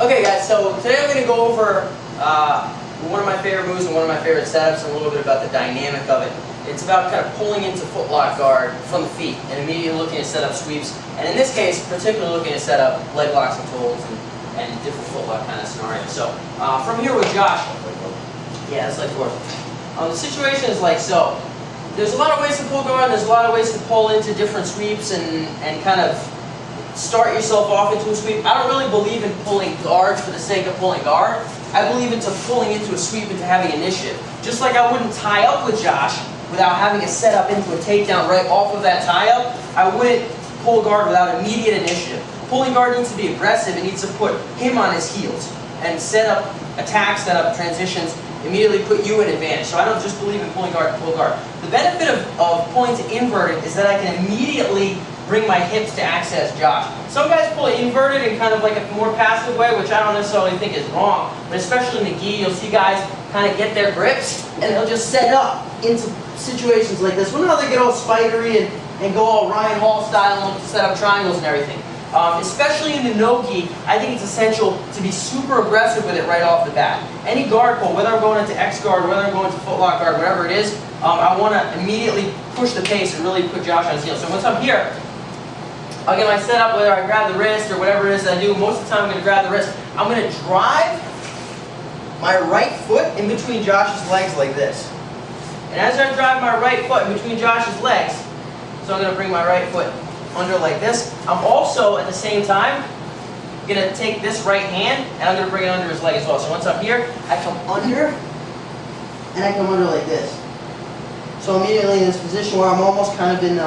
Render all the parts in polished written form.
Okay guys, so today I'm going to go over one of my favorite moves and one of my favorite setups and a little bit about the dynamic of it. It's about kind of pulling into footlock guard from the feet and immediately looking to set up sweeps. And in this case, particularly looking to set up leg locks and holds and different footlock kind of scenarios. So from here with Josh, yeah, it's like fourth. The situation is like so. There's a lot of ways to pull guard, and there's a lot of ways to pull into different sweeps and kind of start yourself off into a sweep. I don't really believe in pulling guards for the sake of pulling guard. I believe into pulling into a sweep into having initiative. Just like I wouldn't tie up with Josh without having a set up into a takedown right off of that tie up, I wouldn't pull guard without immediate initiative. Pulling guard needs to be aggressive. It needs to put him on his heels and set up attacks, set up transitions, immediately put you in advantage. So I don't just believe in pulling guard to pull guard. The benefit of pulling to inverted is that I can immediately bring my hips to access Josh. Some guys pull inverted in kind of like a more passive way, which I don't necessarily think is wrong, but especially in the gi, you'll see guys kind of get their grips and they'll just set up into situations like this. Well, now they get all spidery and go all Ryan Hall style and set up triangles and everything. Especially in the no-gi, I think it's essential to be super aggressive with it right off the bat. Any guard pull, whether I'm going into X guard, whether I'm going to footlock guard, whatever it is, I want to immediately push the pace and really put Josh on his heels. So once I'm here, I'll get my setup, whether I grab the wrist or whatever it is that I do. Most of the time I'm going to grab the wrist. I'm going to drive my right foot in between Josh's legs like this. And as I drive my right foot in between Josh's legs, so I'm going to bring my right foot under like this. I'm also, at the same time, going to take this right hand and I'm going to bring it under his leg as well. So once I'm here, I come under and I come under like this. So immediately in this position where I'm almost kind of in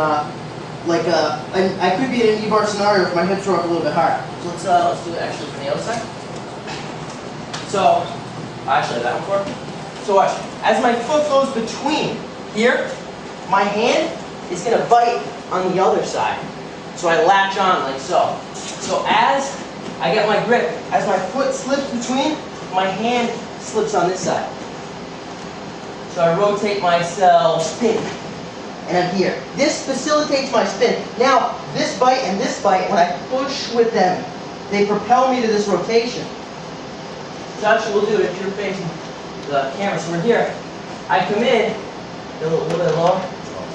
I could be in an E-bar scenario if my hips are up a little bit higher. So let's do it actually from the other side. So, actually that one for. So watch, as my foot goes between here, my hand is going to bite on the other side. So I latch on like so. So as I get my grip, as my foot slips between, my hand slips on this side. So I rotate myself, spin. And I'm here. This facilitates my spin. Now, this bite and this bite, when I push with them, they propel me to this rotation. Josh will do it if you're facing the camera. So we're here. I come in, a little bit lower.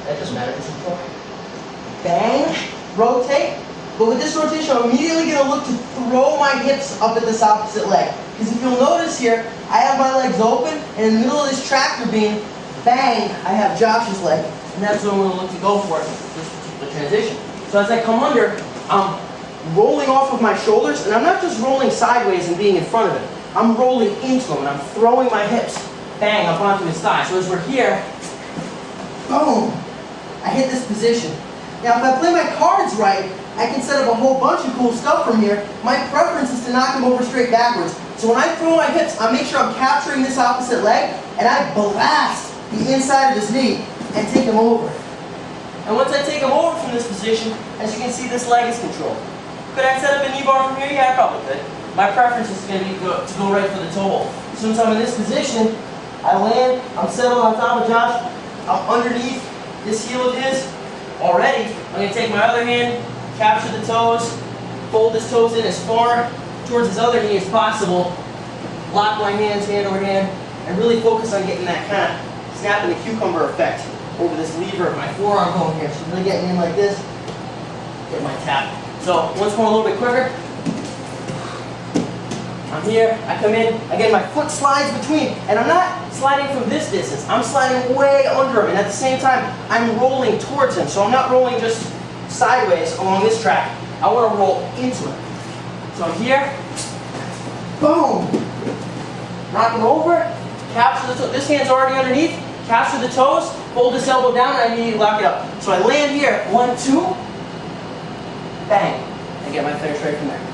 That doesn't matter. It's a bang, rotate. But with this rotation, I'm immediately going to look to throw my hips up at this opposite leg. Because if you'll notice here, I have my legs open, and in the middle of this tractor beam, bang, I have Josh's leg. And that's what I'm going to look to go for this particular transition. So as I come under, I'm rolling off of my shoulders, and I'm not just rolling sideways and being in front of it. I'm rolling into him, and I'm throwing my hips, bang, up onto his thigh. So as we're here, boom, I hit this position. Now if I play my cards right, I can set up a whole bunch of cool stuff from here. My preference is to knock him over straight backwards. So when I throw my hips, I make sure I'm capturing this opposite leg, and I blast the inside of his knee and take him over. And once I take him over from this position, as you can see, this leg is controlled. Could I set up an E-bar from here? Yeah, I probably could. My preference is going to be to go right for the toe hold. So once I'm in this position, I land, I'm settled on top of Josh, I'm underneath this heel of his already. I'm going to take my other hand, capture the toes, fold his toes in as far towards his other knee as possible, lock my hands hand over hand, and really focus on getting that kind of snapping the cucumber effect over this lever of my forearm going here. So really getting in like this, get my tap. So once more a little bit quicker. I'm here, I come in, again my foot slides between, and I'm not sliding from this distance, I'm sliding way under him, and at the same time, I'm rolling towards him. So I'm not rolling just sideways along this track, I want to roll into him. So I'm here, boom, knock him over, capture the toes, this hand's already underneath, capture the toes, hold this elbow down, and I immediately lock it up. So I land here, 1, 2, bang, and get my finish right from there.